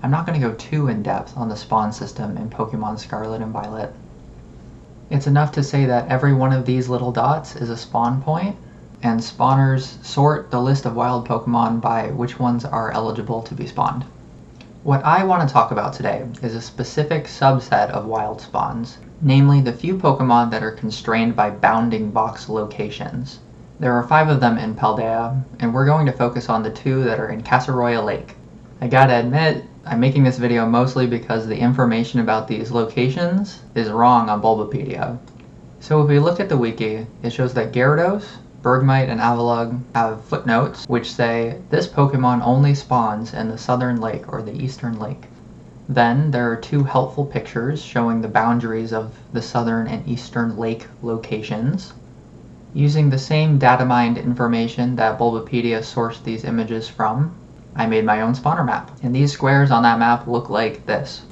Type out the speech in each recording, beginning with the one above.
I'm not going to go too in-depth on the spawn system in Pokémon Scarlet and Violet. It's enough to say that every one of these little dots is a spawn point, and spawners sort the list of wild Pokémon by which ones are eligible to be spawned. What I want to talk about today is a specific subset of wild spawns, namely the few Pokémon that are constrained by bounding box locations. There are 5 of them in Paldea, and we're going to focus on the 2 that are in Casseroya Lake. I gotta admit, I'm making this video mostly because the information about these locations is wrong on Bulbapedia. So if we look at the wiki, it shows that Gyarados, Bergmite, and Avalugg have footnotes which say this Pokemon only spawns in the southern lake or the eastern lake. Then there are 2 helpful pictures showing the boundaries of the southern and eastern lake locations. Using the same data mined information that Bulbapedia sourced these images from, I made my own spawner map, and these squares on that map look like this.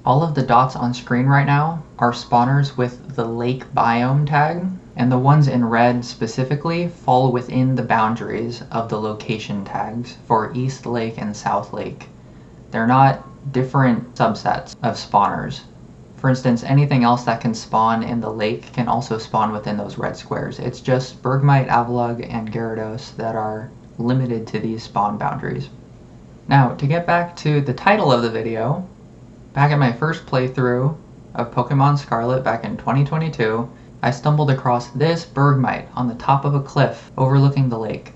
All of the dots on screen right now are spawners with the lake biome tag, and the ones in red specifically fall within the boundaries of the location tags for East Lake and South Lake. They're not different subsets of spawners. For instance, anything else that can spawn in the lake can also spawn within those red squares. It's just Bergmite, Avalugg, and Gyarados that are limited to these spawn boundaries. Now, to get back to the title of the video, back at my first playthrough of Pokémon Scarlet back in 2022, I stumbled across this Bergmite on the top of a cliff overlooking the lake.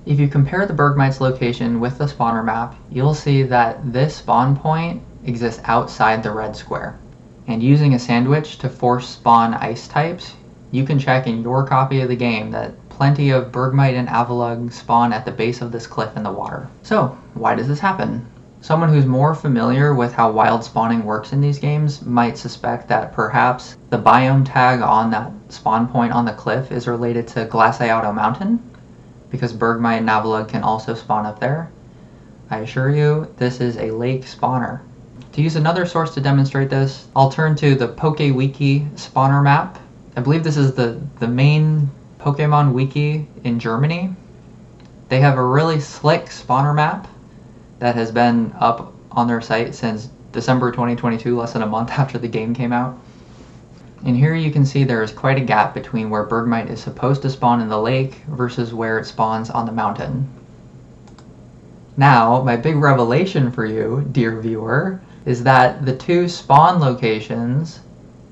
If you compare the Bergmite's location with the spawner map, you'll see that this spawn point exists outside the red square. And using a sandwich to force spawn ice types, you can check in your copy of the game that plenty of Bergmite and Avalugg spawn at the base of this cliff in the water. So, why does this happen? Someone who's more familiar with how wild spawning works in these games might suspect that perhaps the biome tag on that spawn point on the cliff is related to Glaciato Mountain, because Bergmite and Avalugg can also spawn up there. I assure you, this is a lake spawner. To use another source to demonstrate this, I'll turn to the PokeWiki spawner map. I believe this is the main Pokemon wiki in Germany. They have a really slick spawner map that has been up on their site since December 2022, less than a month after the game came out. And here you can see there is quite a gap between where Bergmite is supposed to spawn in the lake versus where it spawns on the mountain. Now, my big revelation for you, dear viewer, is that the 2 spawn locations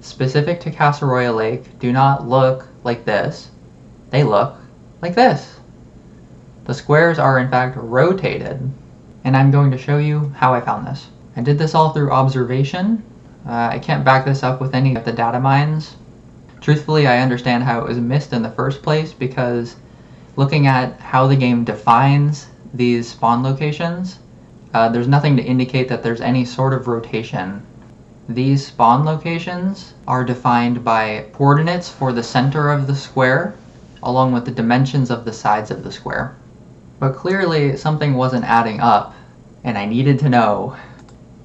specific to Casseroya Lake do not look like this. They look like this. The squares are in fact rotated, and I'm going to show you how I found this. I did this all through observation. I can't back this up with any of the data mines. Truthfully, I understand how it was missed in the first place because looking at how the game defines these spawn locations, there's nothing to indicate that there's any sort of rotation. These spawn locations are defined by coordinates for the center of the square, along with the dimensions of the sides of the square. But clearly something wasn't adding up, and I needed to know.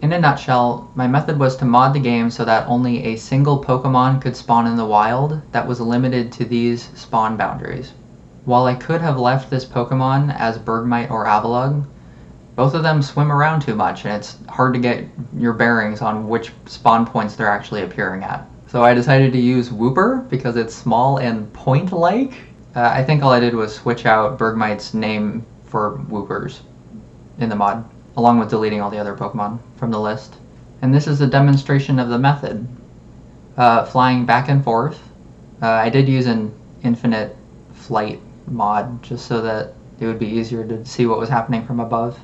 In a nutshell, my method was to mod the game so that only a single Pokemon could spawn in the wild that was limited to these spawn boundaries. While I could have left this Pokemon as Bergmite or Avalugg, both of them swim around too much, and it's hard to get your bearings on which spawn points they're actually appearing at. So I decided to use Wooper because it's small and point-like. I think all I did was switch out Bergmite's name for Woopers in the mod, along with deleting all the other Pokemon from the list. And this is a demonstration of the method. Flying back and forth. I did use an infinite flight mod just so that it would be easier to see what was happening from above.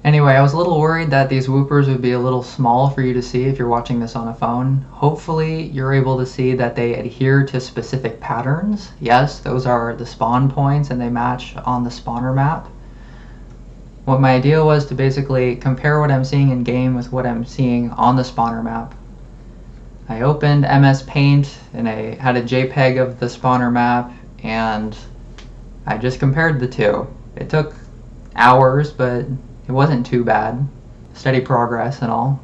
Anyway, I was a little worried that these Woopers would be a little small for you to see if you're watching this on a phone. Hopefully you're able to see that they adhere to specific patterns. Yes, those are the spawn points and they match on the spawner map. What my idea was to basically compare what I'm seeing in game with what I'm seeing on the spawner map. I opened MS Paint and I had a JPEG of the spawner map and I just compared the 2. It took hours, but it wasn't too bad. Steady progress and all.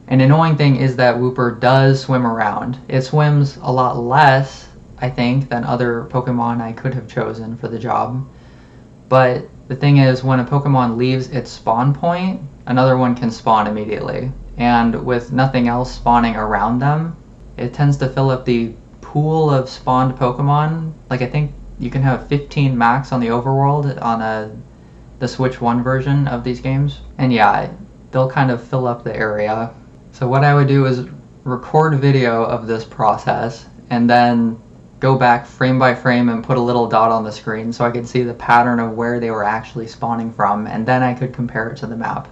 An annoying thing is that Wooper does swim around. It swims a lot less, I think, than other Pokemon I could have chosen for the job. But the thing is, when a Pokemon leaves its spawn point, another one can spawn immediately. And with nothing else spawning around them, it tends to fill up the pool of spawned Pokemon. Like, I think you can have 15 max on the overworld on the Switch 1 version of these games. And yeah, they'll kind of fill up the area. So what I would do is record video of this process and then go back frame by frame and put a little dot on the screen so I could see the pattern of where they were actually spawning from, and then I could compare it to the map.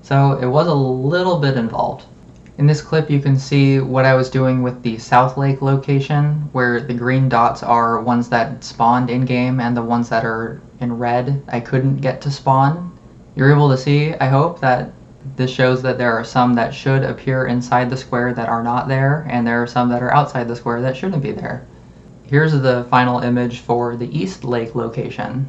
So it was a little bit involved. In this clip you can see what I was doing with the South Lake location, where the green dots are ones that spawned in-game and the ones that are in red I couldn't get to spawn. You're able to see, I hope, that this shows that there are some that should appear inside the square that are not there, and there are some that are outside the square that shouldn't be there. Here's the final image for the East Lake location.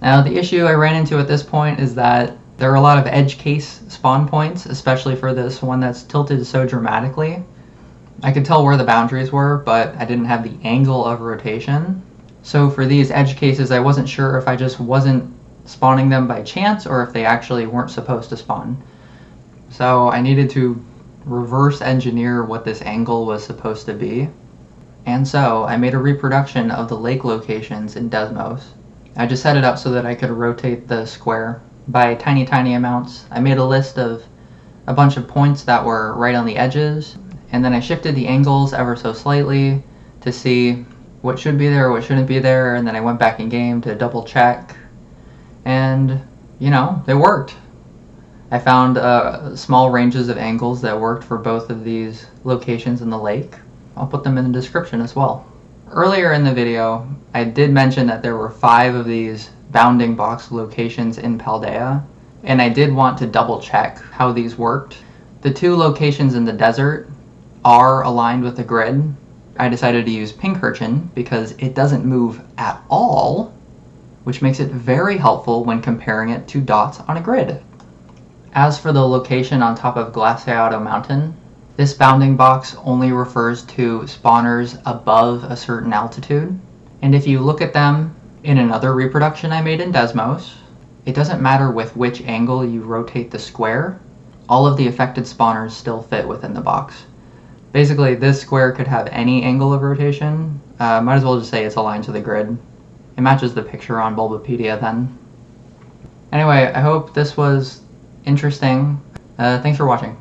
Now the issue I ran into at this point is that there are a lot of edge case spawn points, especially for this one that's tilted so dramatically. I could tell where the boundaries were, but I didn't have the angle of rotation. So for these edge cases, I wasn't sure if I just wasn't spawning them by chance or if they actually weren't supposed to spawn. So I needed to reverse engineer what this angle was supposed to be. And so I made a reproduction of the lake locations in Desmos. I just set it up so that I could rotate the square by tiny amounts. I made a list of a bunch of points that were right on the edges, and then I shifted the angles ever so slightly to see what should be there, what shouldn't be there, and then I went back in game to double check, and you know, they worked. I found small ranges of angles that worked for both of these locations in the lake. I'll put them in the description as well. Earlier in the video, I did mention that there were 5 of these bounding box locations in Paldea, and I did want to double check how these worked. The 2 locations in the desert are aligned with the grid. I decided to use Pinkerton because it doesn't move at all, which makes it very helpful when comparing it to dots on a grid. As for the location on top of Glaciado Mountain, this bounding box only refers to spawners above a certain altitude, and if you look at them in another reproduction I made in Desmos, it doesn't matter with which angle you rotate the square, all of the affected spawners still fit within the box. Basically, this square could have any angle of rotation. Might as well just say it's aligned to the grid. It matches the picture on Bulbapedia then. Anyway, I hope this was interesting. Thanks for watching.